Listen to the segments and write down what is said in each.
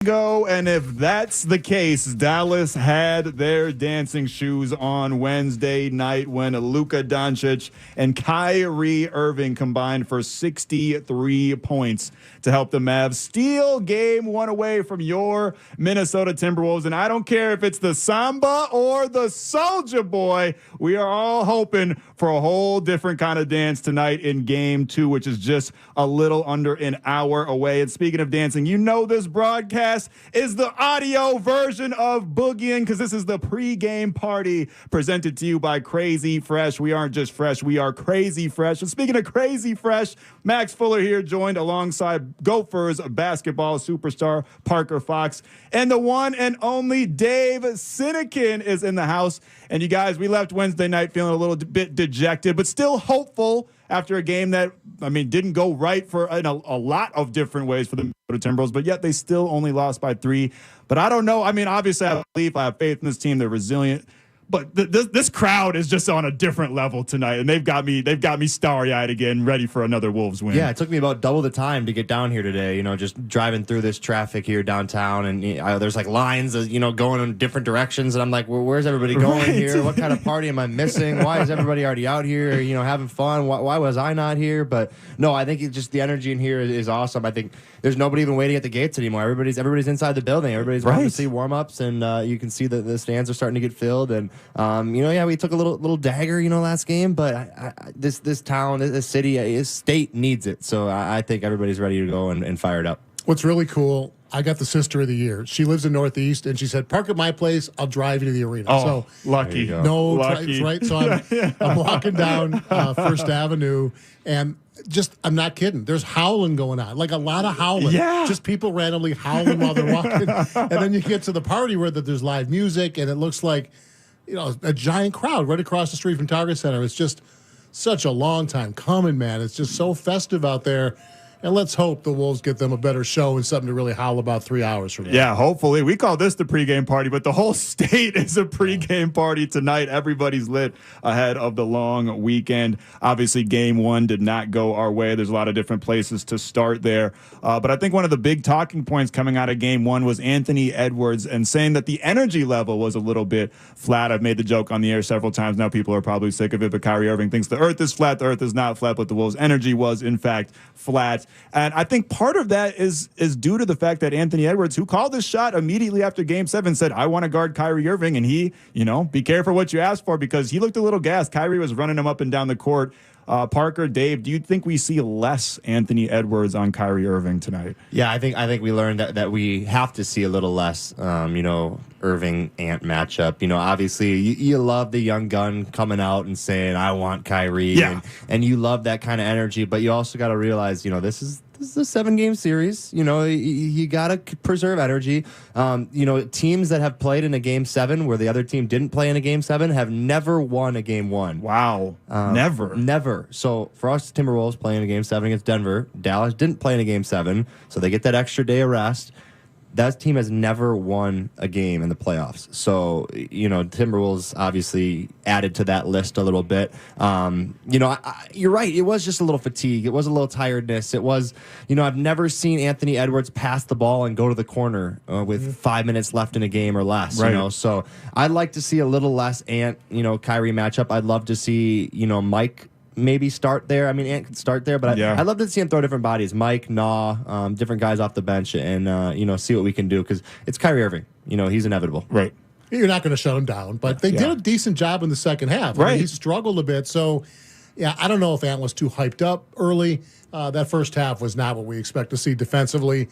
Go, and if that's the case, Dallas had their dancing shoes on Wednesday night when Luka Doncic and Kyrie Irving combined for 63 points to help the Mavs steal game one away from your Minnesota Timberwolves. And I don't care if it's the Samba or the Soulja Boy, we are all hoping for a whole different kind of dance tonight in game two, which is just a little under an hour away. And speaking of dancing, you know this broadcast is the audio version of Boogieing, because this is the pregame party presented to you by Crazy Fresh. We aren't just fresh, we are crazy fresh. And speaking of crazy fresh, Max Fuller here, joined alongside Gophers basketball superstar Parker Fox, and the one and only Dave Sinekin is in the house. And you guys, we left Wednesday night feeling a little bit dejected, but still hopeful after a game that, didn't go right in a lot of different ways for the Timberwolves, but yet they still only lost by 3. But I don't know. Obviously, I have faith in this team. They're resilient. But this crowd is just on a different level tonight, and they've got me starry-eyed again, ready for another Wolves win. Yeah, it took me about double the time to get down here today. Just driving through this traffic here downtown, and there's like lines, going in different directions, and I'm like, well, where's everybody going here? What kind of party am I missing? Why is everybody already out here? Having fun? Why was I not here? But no, I think it's just the energy in here is awesome. I think there's nobody even waiting at the gates anymore. Everybody's inside the building. Everybody's wanting to see warm-ups, and you can see that the stands are starting to get filled. And we took a little dagger, last game, but this town, this city, this state needs it. So I think everybody's ready to go and fired up. What's really cool, I got the sister of the year. She lives in Northeast, and she said, "Park at my place. I'll drive you to the arena." Oh, so lucky. Lucky. Right? So I'm walking down First Avenue, and I'm not kidding. There's howling going on, like a lot of howling. Yeah. Just people randomly howling while they're walking. And then you get to the party where there's live music, and it looks like a giant crowd right across the street from Target Center. It's just such a long time coming, man. It's just so festive out there. And let's hope the Wolves get them a better show and something to really howl about 3 hours from now. Yeah, hopefully. We call this the pregame party, but the whole state is a pregame party tonight. Everybody's lit ahead of the long weekend. Obviously, game one did not go our way. There's a lot of different places to start there. But I think one of the big talking points coming out of game one was Anthony Edwards and saying that the energy level was a little bit flat. I've made the joke on the air several times now. People are probably sick of it, but Kyrie Irving thinks the earth is flat. The earth is not flat, but the Wolves' energy was, in fact, flat. And I think part of that is due to the fact that Anthony Edwards, who called this shot immediately after Game 7, said, "I want to guard Kyrie Irving." And he, be careful what you ask for, because he looked a little gassed. Kyrie was running him up and down the court. Parker, Dave, do you think we see less Anthony Edwards on Kyrie Irving tonight? Yeah, I think we learned that we have to see a little less, Irving-Ant matchup. Obviously, you love the young gun coming out and saying, "I want Kyrie," and you love that kind of energy, but you also got to realize, this is a 7-game series. You got to preserve energy. Teams that have played in a Game 7 where the other team didn't play in a Game 7 have never won a Game 1. Wow. Never. So for us, Timberwolves playing a Game 7 against Denver, Dallas didn't play in a Game 7, so they get that extra day of rest. That team has never won a game in the playoffs. So, Timberwolves obviously added to that list a little bit. You're right. It was just a little fatigue. It was a little tiredness. It was, I've never seen Anthony Edwards pass the ball and go to the corner with 5 minutes left in a game or less, So I'd like to see a little less Ant, Kyrie matchup. I'd love to see, Mike maybe start there. Ant could start there, but I'd love to see him throw different bodies. Mike, different guys off the bench, and see what we can do, because it's Kyrie Irving. He's inevitable. Right. You're not going to shut him down, but they did a decent job in the second half. He struggled a bit, so I don't know if Ant was too hyped up early. That first half was not what we expect to see defensively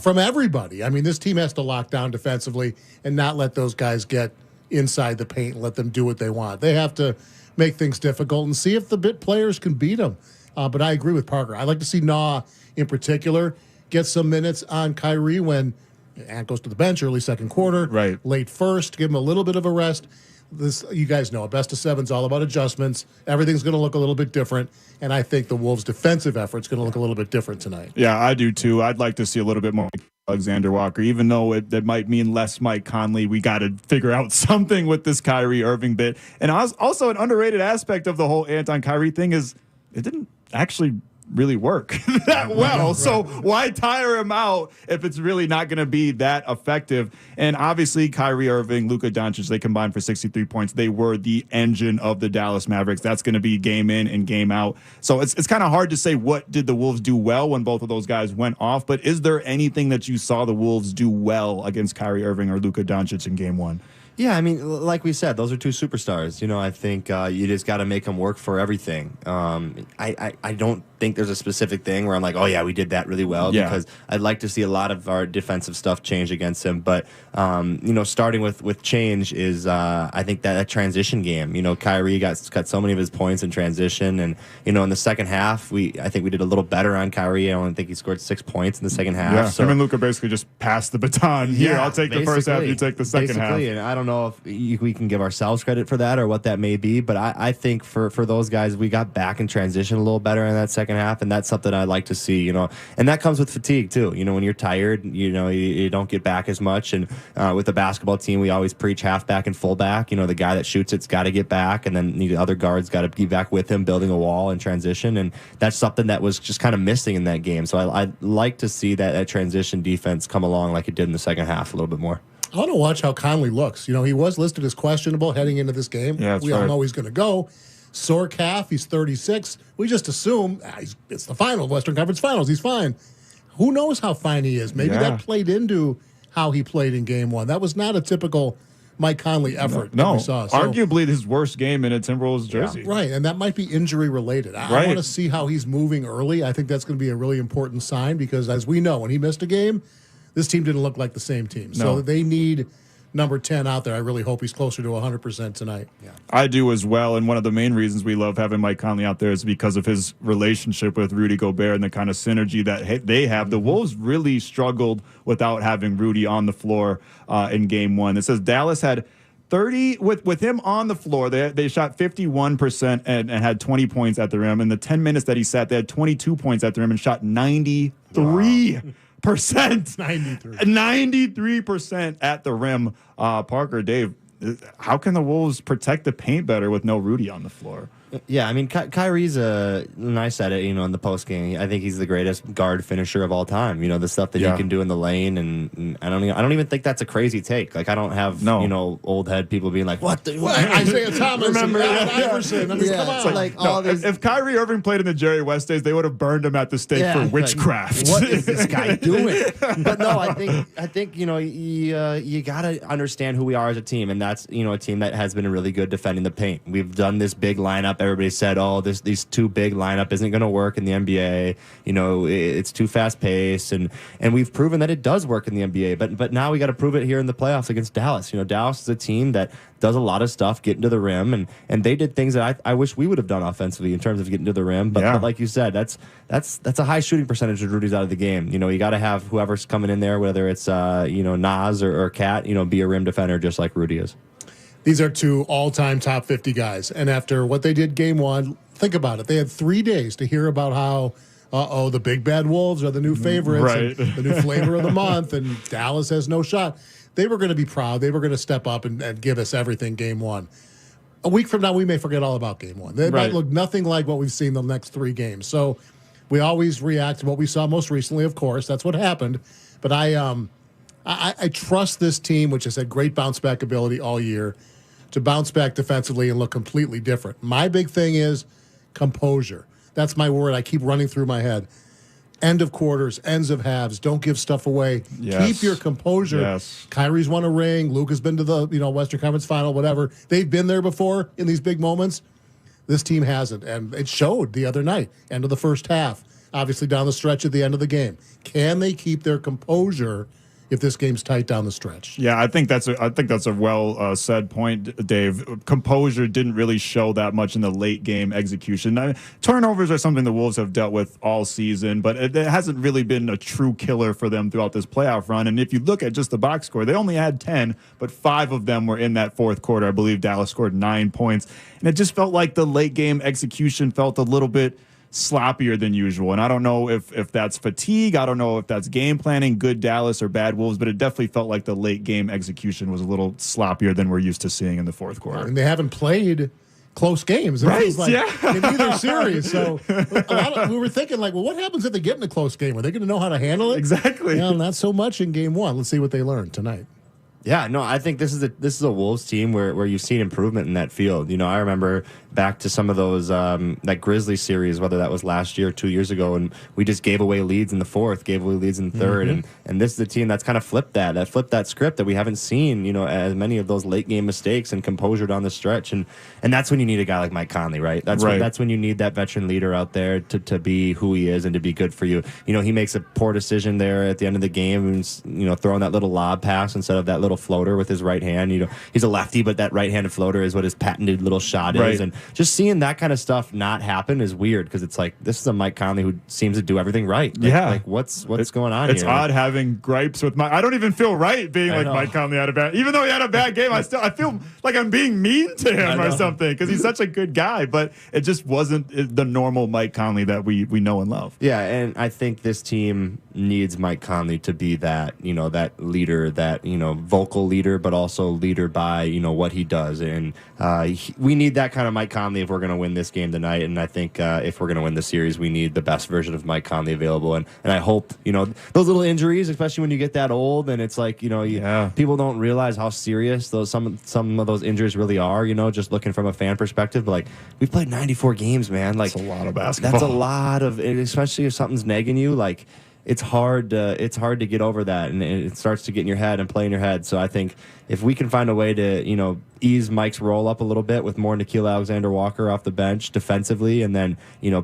from everybody. This team has to lock down defensively and not let those guys get inside the paint and let them do what they want. They have to make things difficult and see if the bit players can beat them. But I agree with Parker. I'd like to see in particular get some minutes on Kyrie when Ant goes to the bench early second quarter, late first, give him a little bit of a rest. This, you guys know, a best of 7's all about adjustments. Everything's going to look a little bit different, and I think the Wolves' defensive effort's going to look a little bit different tonight. Yeah, I do too. I'd like to see a little bit more Alexander Walker, even though that might mean less Mike Conley. We got to figure out something with this Kyrie Irving bit. And also an underrated aspect of the whole Ant on Kyrie thing is it didn't actually really work that well. So why tire him out if it's really not going to be that effective? And obviously, Kyrie Irving, Luka Doncic, they combined for 63 points. They were the engine of the Dallas Mavericks. That's going to be game in and game out. So it's kind of hard to say what did the Wolves do well when both of those guys went off. But is there anything that you saw the Wolves do well against Kyrie Irving or Luka Doncic in game one? Yeah, I mean, like we said, those are two superstars. I think you just got to make them work for everything. I don't think there's a specific thing where I'm like, oh, yeah, we did that really well, because I'd like to see a lot of our defensive stuff change against him. But, starting with change is, I think, that transition game. Kyrie got so many of his points in transition. And, in the second half, I think we did a little better on Kyrie. I only think he scored 6 points in the second half. Yeah, so, him and Luka basically just passed the baton. Here, I'll take the first half, you take the second half. And I don't know if we can give ourselves credit for that or what that may be, but I think for those guys, we got back in transition a little better in that second half, and that's something I'd like to see, and that comes with fatigue too. When you're tired, you don't get back as much, and with the basketball team, we always preach halfback and fullback. The guy that shoots it's got to get back, and then the other guard's got to be back with him, building a wall in transition, and that's something that was just kind of missing in that game. So I'd like to see that transition defense come along like it did in the second half a little bit more. I want to watch how Conley looks. He was listed as questionable heading into this game. Yeah, we all know he's going to go. Sore calf. He's 36. We just assume it's the final, Western Conference Finals. He's fine. Who knows how fine he is? Maybe that played into how he played in game one. That was not a typical Mike Conley effort that we saw. So, arguably his worst game in a Timberwolves jersey. Yeah, right, and that might be injury related. I want to see how he's moving early. I think that's going to be a really important sign because, as we know, when he missed a game, this team didn't look like the same team. So they need number 10 out there. I really hope he's closer to 100% tonight. Yeah. I do as well. And one of the main reasons we love having Mike Conley out there is because of his relationship with Rudy Gobert and the kind of synergy that they have. The Wolves really struggled without having Rudy on the floor in game one. It says Dallas had 30 with him on the floor. They shot 51% and had 20 points at the rim. In the 10 minutes that he sat, they had 22 points at the rim and shot 93. Wow. 93% at the rim. Parker, Dave, how can the Wolves protect the paint better with no Rudy on the floor? Yeah, I mean, Kyrie's and I said it, in the post game. I think he's the greatest guard finisher of all time. The stuff that he can do in the lane, and I don't even think that's a crazy take. Like, I don't have old head people being like, "What?" Isaiah Thomas, remember Iverson. I mean, come on. If Kyrie Irving played in the Jerry West days, they would have burned him at the stake for witchcraft. Like, what is this guy doing? But no, I think you gotta understand who we are as a team, and that's a team that has been really good defending the paint. We've done this big lineup. Everybody said, "Oh, these two big lineup isn't going to work in the NBA. It's too fast paced," and we've proven that it does work in the NBA. But now we got to prove it here in the playoffs against Dallas. Dallas is a team that does a lot of stuff getting to the rim, and they did things that I wish we would have done offensively in terms of getting to the rim. But like you said, that's a high shooting percentage of Rudy's out of the game. You got to have whoever's coming in there, whether it's Nas or Cat, be a rim defender just like Rudy is. These are two all-time top 50 guys. And after what they did game one, think about it. They had 3 days to hear about how, the big bad Wolves are the new favorites, and the new flavor of the month, and Dallas has no shot. They were going to be proud. They were going to step up and give us everything game one. A week from now, we may forget all about game one. It might look nothing like what we've seen the next 3 games. So we always react to what we saw most recently, of course. That's what happened. But I trust this team, which has had great bounce-back ability all year, to bounce back defensively and look completely different. My big thing is composure. That's my word. I keep running through my head. End of quarters, ends of halves. Don't give stuff away. Yes. Keep your composure. Yes. Kyrie's won a ring. Luke has been to the Western Conference Final, whatever. They've been there before in these big moments. This team hasn't, and it showed the other night. End of the first half. Obviously down the stretch at the end of the game. Can they keep their composure if this game's tight down the stretch? Yeah, I think that's a well said point, Dave. Composure didn't really show that much in the late game execution. Turnovers are something the Wolves have dealt with all season, but it hasn't really been a true killer for them throughout this playoff run. And if you look at just the box score, they only had 10, but 5 of them were in that fourth quarter. I believe Dallas scored 9 points, and it just felt like the late game execution felt a little bit sloppier than usual. And I don't know if that's fatigue. I don't know if that's game planning, good Dallas or bad Wolves, but it definitely felt like the late game execution was a little sloppier than we're used to seeing in the fourth quarter. And they haven't played close games. Right, It was like yeah. in either series. So we were thinking, like, well, what happens if they get in a close game? Are they going to know how to handle it? Exactly. Not so much in game one. Let's see what they learn tonight. Yeah, no, I think this is a Wolves team where you've seen improvement in that field. I remember back to some of those that Grizzlies series, whether that was last year or 2 years ago, and we just gave away leads in the fourth, gave away leads in the third, and this is a team that's kind of flipped that script that we haven't seen, as many of those late game mistakes and composure down the stretch, and that's when you need a guy like Mike Conley, right? That's when you need that veteran leader out there to be who he is and to be good for you. He makes a poor decision there at the end of the game, and throwing that little lob pass instead of that little floater with his right hand. He's a lefty, but that right-handed floater is what his patented little shot is. And just seeing that kind of stuff not happen is weird because it's like this is a Mike Conley who seems to do everything right. Like what's going on it's here? It's odd having gripes with Mike. I don't even feel right being like Mike Conley had a bad, even though he had a bad game. I feel like I'm being mean to him or something because he's such a good guy. But it just wasn't the normal Mike Conley that we know and love. Yeah, and I think this team needs Mike Conley to be that that leader, that vocal leader, but also leader by what he does, and we need that kind of Mike Conley if we're going to win this game tonight. And I think if we're going to win the series, we need the best version of Mike Conley available. And I hope those little injuries, especially when you get that old, and it's like people don't realize how serious some of those injuries really are. Just looking from a fan perspective, but like we've played 94 games, man. Like that's a lot of basketball. That's a lot of, especially if something's nagging you, like. It's hard to get over that, and it starts to get in your head and play in your head. So I think if we can find a way to ease Mike's roll up a little bit with more Nickeil Alexander-Walker off the bench defensively, and then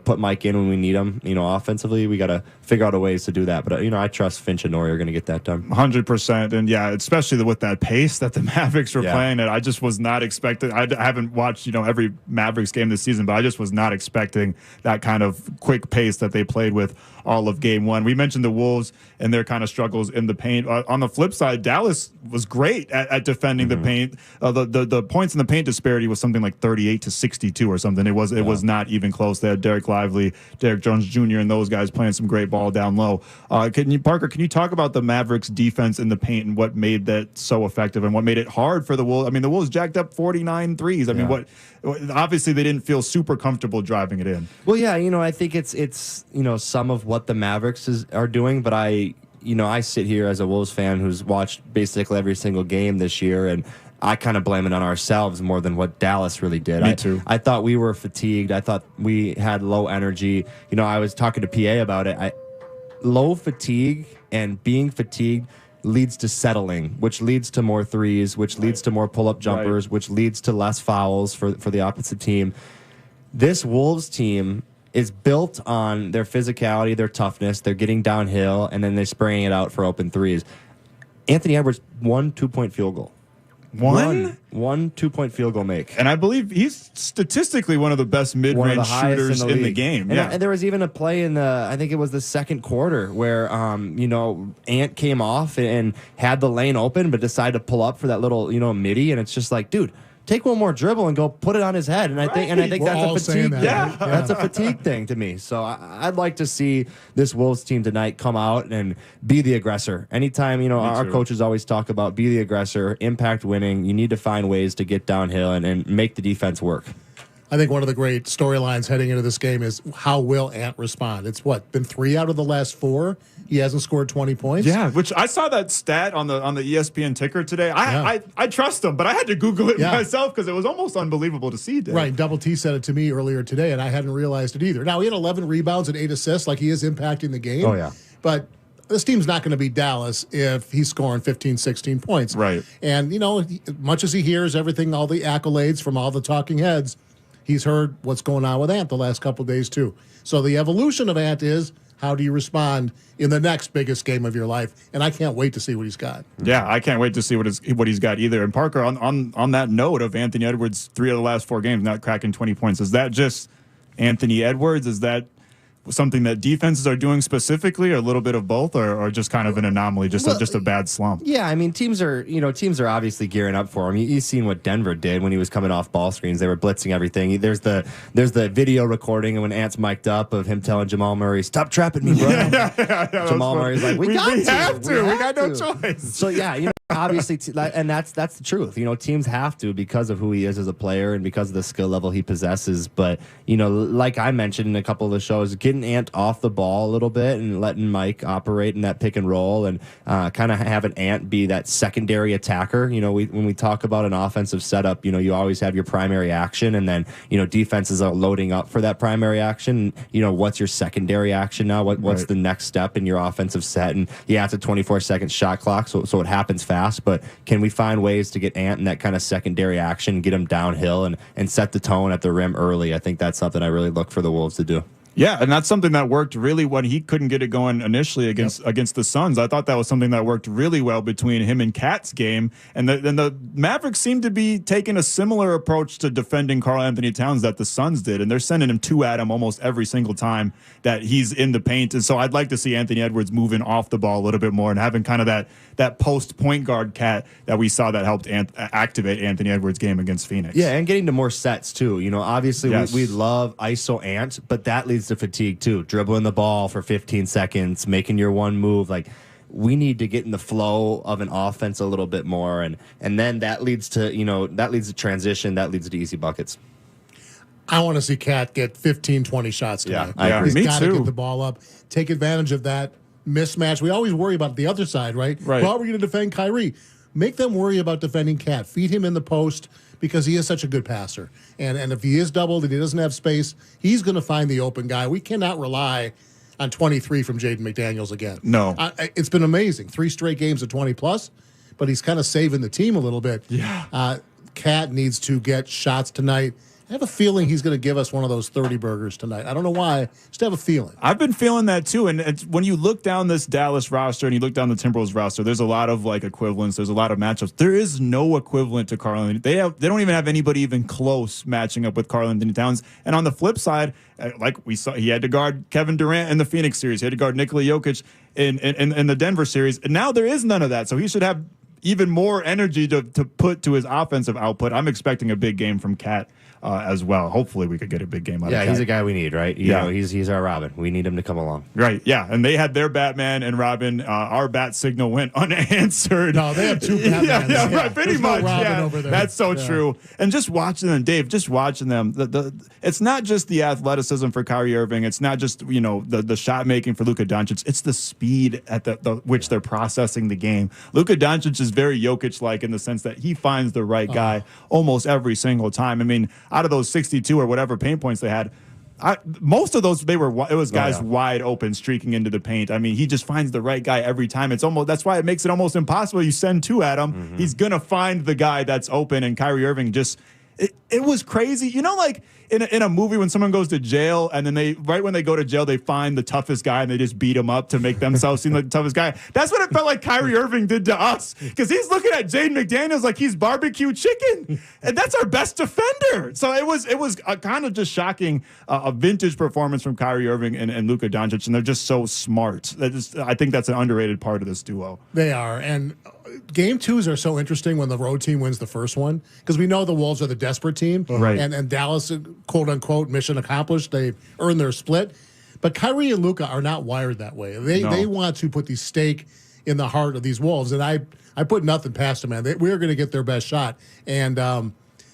put Mike in when we need him offensively, we got to figure out a ways to do that. But I trust Finch and Norrie are going to get that done 100%. And yeah, especially with that pace that the Mavericks were playing at, I just was not expecting. I haven't watched every Mavericks game this season, but I just was not expecting that kind of quick pace that they played with all of game one. We mentioned the Wolves and their kind of struggles in the paint. On the flip side, Dallas was great at defending the paint. The points in the paint disparity was something like 38-62 or something. It was not even close. They had Derek Lively, Derek Jones Jr., and those guys playing some great ball down low. Parker, can you talk about the Mavericks defense in the paint and what made that so effective and what made it hard for the Wolves? I mean, the Wolves jacked up 49 threes. I mean, obviously they didn't feel super comfortable driving it in. Well, yeah, I think it's some of what the Mavericks are doing, but I sit here as a Wolves fan who's watched basically every single game this year, and I kind of blame it on ourselves more than what Dallas really did. Me too. I thought we were fatigued. I thought we had low energy. I was talking to PA about it. Low fatigue and being fatigued leads to settling, which leads to more threes, which leads to more pull-up jumpers, which leads to less fouls for the opposite team. This Wolves team is built on their physicality, their toughness. They're getting downhill, and then they're spraying it out for open threes. Anthony Edwards, 1 2-point field goal. One 2-point field goal make. And I believe he's statistically one of the best mid-range shooters in the game. And there was even a play in I think it was the second quarter where, Ant came off and had the lane open, but decided to pull up for that little, midi. And it's just like, dude, take one more dribble and go put it on his head. And I think that's a fatigue. That's a fatigue thing to me. So I'd like to see this Wolves team tonight come out and be the aggressor. Anytime, our coaches always talk about be the aggressor, impact winning. You need to find ways to get downhill and make the defense work. I think one of the great storylines heading into this game is how will Ant respond? It's been 3 out of the last 4. He hasn't scored 20 points. Yeah, which I saw that stat on the ESPN ticker today. I trust him, but I had to Google it myself because it was almost unbelievable to see. Right, Double T said it to me earlier today, and I hadn't realized it either. Now, he had 11 rebounds and 8 assists, like he is impacting the game. Oh, yeah. But this team's not going to beat Dallas if he's scoring 15, 16 points. Right. And, much as he hears everything, all the accolades from all the talking heads, he's heard what's going on with Ant the last couple of days, too. So the evolution of Ant is, how do you respond in the next biggest game of your life? And I can't wait to see what he's got. Yeah, I can't wait to see what he's got either. And Parker, on that note of Anthony Edwards, 3 of the last 4 games not cracking 20 points, is that just Anthony Edwards? Is that something that defenses are doing specifically, or a little bit of both, or just kind of an anomaly, just a bad slump? Yeah, I mean, teams are obviously gearing up for him. You've seen what Denver did when he was coming off ball screens. They were blitzing everything. There's the video recording when Ant's mic'd up of him telling Jamal Murray, "Stop trapping me, bro." Jamal Murray's like, "We have to. We got no choice." So yeah, obviously, and that's the truth. Teams have to, because of who he is as a player and because of the skill level he possesses. But like I mentioned in a couple of the shows, getting Ant off the ball a little bit and letting Mike operate in that pick and roll, and kind of having Ant be that secondary attacker. When we talk about an offensive setup, you always have your primary action, and then defenses are loading up for that primary action. What's your secondary action now? What's the next step in your offensive set? And it's a 24-second shot clock, so it happens fast. But can we find ways to get Ant in that kind of secondary action, get him downhill, and set the tone at the rim early? I think that's something I really look for the Wolves to do. Yeah, and that's something that worked really when he couldn't get it going initially against the Suns. I thought that was something that worked really well between him and Cat's game. And the Mavericks seem to be taking a similar approach to defending Karl-Anthony Towns that the Suns did. And they're sending him two at him almost every single time that he's in the paint. And so I'd like to see Anthony Edwards moving off the ball a little bit more and having kind of that post point guard Cat that we saw that helped activate Anthony Edwards' game against Phoenix. Yeah, and getting to more sets too. Obviously we love ISO Ant, but that leads to fatigue too. Dribbling the ball for 15 seconds, making your one move. Like, we need to get in the flow of an offense a little bit more, and then that leads to transition, that leads to easy buckets. I want to see Cat get 15, 20 shots tonight. I agree. He's got to get the ball up, take advantage of that mismatch. We always worry about the other side, right? How are we going to defend Kyrie? Make them worry about defending Cat. Feed him in the post, because he is such a good passer. And if he is doubled and he doesn't have space, he's going to find the open guy. We cannot rely on 23 from Jaden McDaniels again. No. It's been amazing. 3 straight games of 20-plus, but he's kind of saving the team a little bit. Yeah. Cat needs to get shots tonight. I have a feeling he's going to give us one of those 30 burgers tonight. I don't know why. Just have a feeling. I've been feeling that too. And when you look down this Dallas roster and you look down the Timberwolves roster, there's a lot of equivalents. There's a lot of matchups. There is no equivalent to Karl-Anthony. They don't even have anybody even close matching up with Karl-Anthony Towns. And on the flip side, like we saw, he had to guard Kevin Durant in the Phoenix series. He had to guard Nikola Jokic in the Denver series. And now there is none of that. So he should have even more energy to put to his offensive output. I'm expecting a big game from Cat as well. Hopefully we could get a big game out of Cat. Yeah, he's a guy we need, right? You know, he's our Robin. We need him to come along. Right, yeah. And they had their Batman and Robin. Our bat signal went unanswered. No, they have two Batmans. Yeah, right, pretty much. No Robin over there. That's so true. And just watching them, Dave, just watching them, it's not just the athleticism for Kyrie Irving. It's not just, the shot making for Luka Doncic. It's the speed at which they're processing the game. Luka Doncic is very Jokic-like in the sense that he finds the right guy almost every single time. I mean, out of those 62 or whatever paint points they had, most of those it was guys wide open streaking into the paint. I mean, he just finds the right guy every time. That's why it makes it almost impossible. You send two at him, he's gonna find the guy that's open. And Kyrie Irving just it was crazy. Like in a movie when someone goes to jail and then right when they go to jail, they find the toughest guy and they just beat him up to make themselves seem like the toughest guy. That's what it felt like Kyrie Irving did to us, because he's looking at Jaden McDaniels like he's barbecue chicken, and that's our best defender. So it was kind of just shocking, a vintage performance from Kyrie Irving and Luka Doncic, and they're just so smart. I think that's an underrated part of this duo. They are, and game twos are so interesting when the road team wins the first one, because we know the Wolves are the desperate team, right? And Dallas, quote unquote, mission accomplished. They earned their split, but Kyrie and Luka are not wired that way. They want to put the stake in the heart of these Wolves, and I put nothing past them, man. We're going to get their best shot, and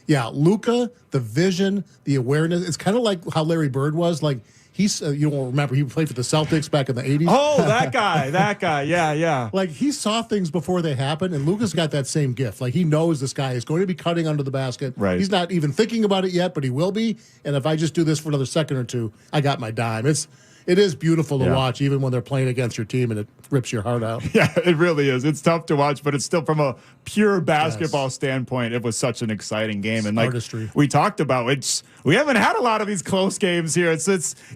Luka, the vision, the awareness. It's kind of like how Larry Bird was. Like, he's you don't remember, he played for the Celtics back in the 80s. Oh, that guy. Yeah. Like, he saw things before they happened, and Luka's got that same gift. Like, he knows this guy is going to be cutting under the basket. Right. He's not even thinking about it yet, but he will be. And if I just do this for another second or two, I got my dime. It is beautiful to watch, even when they're playing against your team and it rips your heart out. Yeah, it really is. It's tough to watch, but it's still, from a pure basketball standpoint, it was such an exciting game. And artistry. We talked about, we haven't had a lot of these close games here. It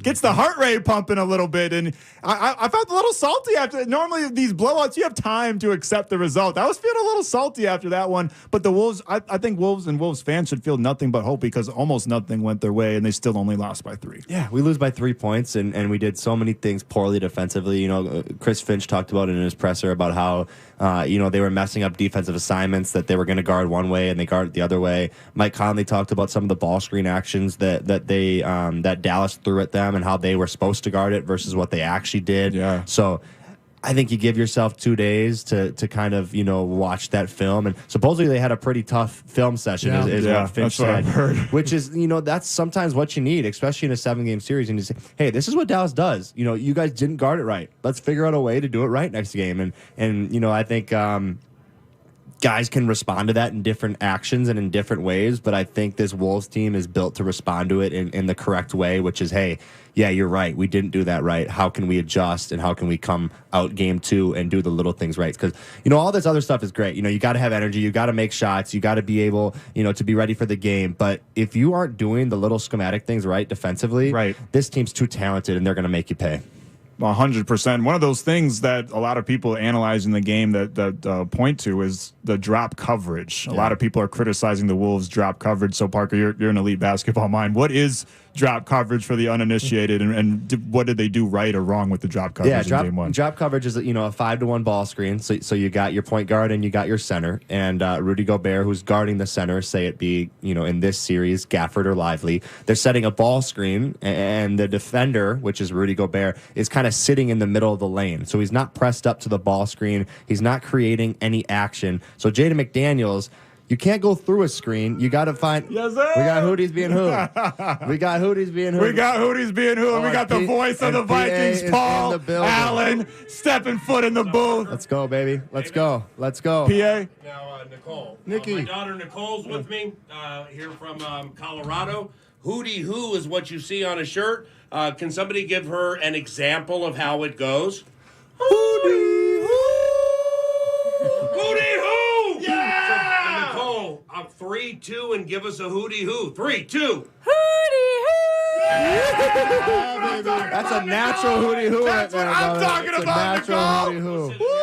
gets the heart rate pumping a little bit. And I felt a little salty after. Normally these blowouts, you have time to accept the result. I was feeling a little salty after that one. But the Wolves, I think Wolves and Wolves fans should feel nothing but hope, because almost nothing went their way and they still only lost by 3. Yeah, we lose by 3 points, and we did so many things poorly defensively. You know, Chris Finch talked about it in his presser about how, they were messing up defensive assignments that they were going to guard one way and they guarded the other way. Mike Conley talked about some of the ball screen actions that Dallas threw at them and how they were supposed to guard it versus what they actually did. Yeah. So I think you give yourself 2 days to kind of, watch that film. And supposedly they had a pretty tough film session, is what Finch said. I've heard. Which is, that's sometimes what you need, especially in a 7-game series. And you say, hey, this is what Dallas does. You guys didn't guard it right. Let's figure out a way to do it right next game. And I think guys can respond to that in different actions and in different ways, but I think this Wolves team is built to respond to it in the correct way, which is, hey, yeah, you're right. We didn't do that right. How can we adjust and how can we come out game 2 and do the little things right? Because, all this other stuff is great. You got to have energy. You got to make shots. You got to be able, to be ready for the game. But if you aren't doing the little schematic things right defensively, this team's too talented and they're going to make you pay. 100%. One of those things that a lot of people analyze in the game that point to is the drop coverage. A lot of people are criticizing the Wolves' drop coverage. So, Parker, you're an elite basketball mind. What is drop coverage for the uninitiated, and what did they do right or wrong with the drop coverage in Game 1? Drop coverage is a 5-to-1 ball screen. So you got your point guard and you got your center, and Rudy Gobert, who's guarding the center, say it be in this series Gafford or Lively. They're setting a ball screen, and the defender, which is Rudy Gobert, is kind of sitting in the middle of the lane. So he's not pressed up to the ball screen. He's not creating any action. So Jaden McDaniels, you can't go through a screen. You got to find. Yes, sir. We got Hooties being who. We got Hooties being who. We got Hooties being who. And we got the voice of the Vikings, Paul Allen, stepping foot in the booth. Let's go, baby. Let's go. PA. Now, Nicole. Nikki. My daughter Nicole's with me here from Colorado. Hootie Hoo is what you see on a shirt. Can somebody give her an example of how it goes? Hootie Hoo! Hootie Hoo! Yeah! So, Nicole, 3, 2, and give us a Hootie Hoo. 3, 2. Hootie Hoo! Yeah, That's a natural Hootie Hoo right there. I'm talking It's about, a natural Hootie Hoo. Sit here for a minute.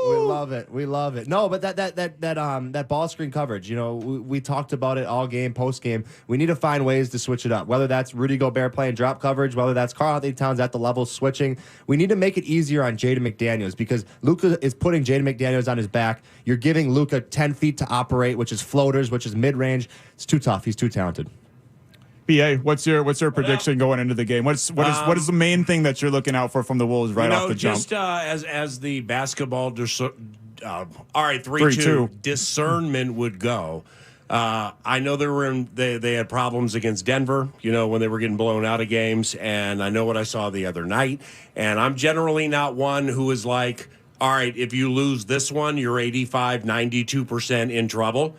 We love it. We love it. No, but that ball screen coverage, we talked about it all game, post game. We need to find ways to switch it up. Whether that's Rudy Gobert playing drop coverage, whether that's Karl-Anthony Towns at the level switching. We need to make it easier on Jaden McDaniels because Luka is putting Jaden McDaniels on his back. You're giving Luka 10 feet to operate, which is floaters, which is mid range. It's too tough. He's too talented. BA, what's your prediction going into the game? What is the main thing that you're looking out for from the Wolves right off the jump? Just as the basketball, all right, 3-2 discernment would go. I know they had problems against Denver, when they were getting blown out of games, and I know what I saw the other night. And I'm generally not one who is like, all right, if you lose this one, you're 85, 92% in trouble.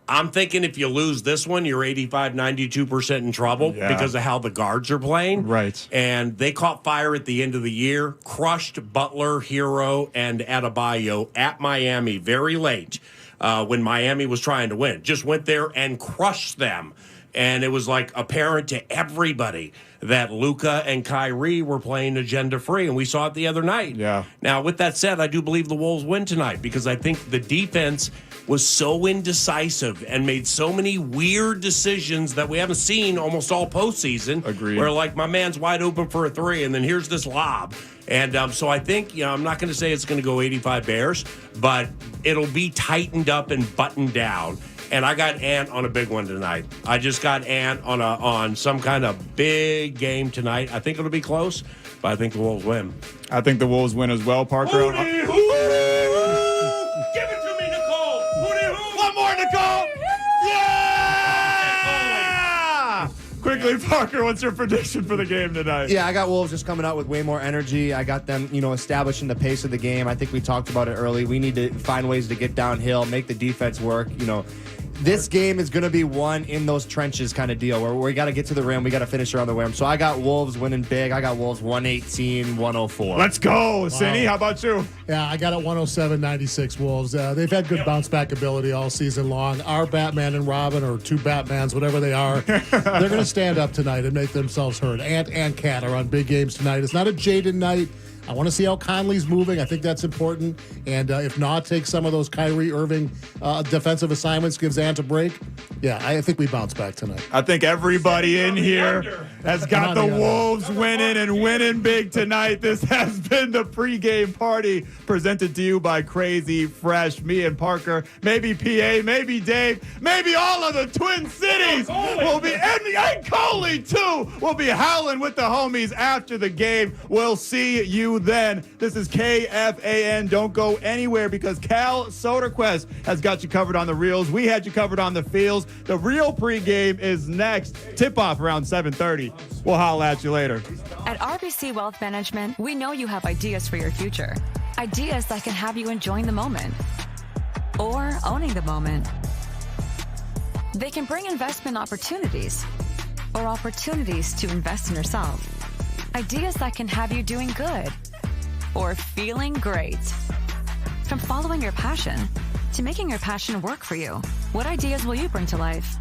I'm thinking if you lose this one, you're 85, 92% in trouble because of how the guards are playing. Right. And they caught fire at the end of the year, crushed Butler, Hero, and Adebayo at Miami very late when Miami was trying to win. Just went there and crushed them. And it was like apparent to everybody that Luka and Kyrie were playing agenda-free, and we saw it the other night. Yeah. Now, with that said, I do believe the Wolves win tonight because I think the defense was so indecisive and made so many weird decisions that we haven't seen almost all postseason. Agreed. Where, like, my man's wide open for a 3, and then here's this lob. And so I think, I'm not going to say it's going to go 85 Bears, but it'll be tightened up and buttoned down. And I got Ant on a big one tonight. I just got Ant on some kind of big game tonight. I think it'll be close, but I think the Wolves win. I think the Wolves win as well, Parker. Hootie hoo! Give it to me, Nicole! Hootie hoo! One more, Nicole! Yeah! Quickly, Parker, what's your prediction for the game tonight? Yeah, I got Wolves just coming out with way more energy. I got them, establishing the pace of the game. I think we talked about it early. We need to find ways to get downhill, make the defense work. This game is going to be won in those trenches kind of deal where we got to get to the rim. We got to finish around the rim. So I got Wolves winning big. I got Wolves 118-104. Let's go. Cindy, how about you? Yeah, I got it 107-96 Wolves. They've had good bounce back ability all season long. Our Batman and Robin, or two Batmans, whatever they are, they're going to stand up tonight and make themselves heard. Ant and Cat are on big games tonight. It's not a Jaden night. I want to see how Conley's moving. I think that's important. And if not, take some of those Kyrie Irving defensive assignments, gives Ant a break. Yeah, I think we bounce back tonight. I think everybody in here has got the Wolves winning and winning big tonight. This has been the pregame party presented to you by Crazy Fresh. Me and Parker, maybe PA, maybe Dave, maybe all of the Twin Cities will be, and Coley too, will be howling with the homies after the game. We'll see you then. This is KFAN. Don't go anywhere because Cal Soderquist has got you covered on the reels. We had you covered on the fields. The real pregame is next. Tip-off around 7:30. We'll holla at you later. At RBC Wealth Management, we know you have ideas for your future. Ideas that can have you enjoying the moment or owning the moment. They can bring investment opportunities or opportunities to invest in yourself. Ideas that can have you doing good or feeling great. From following your passion to making your passion work for you. What ideas will you bring to life?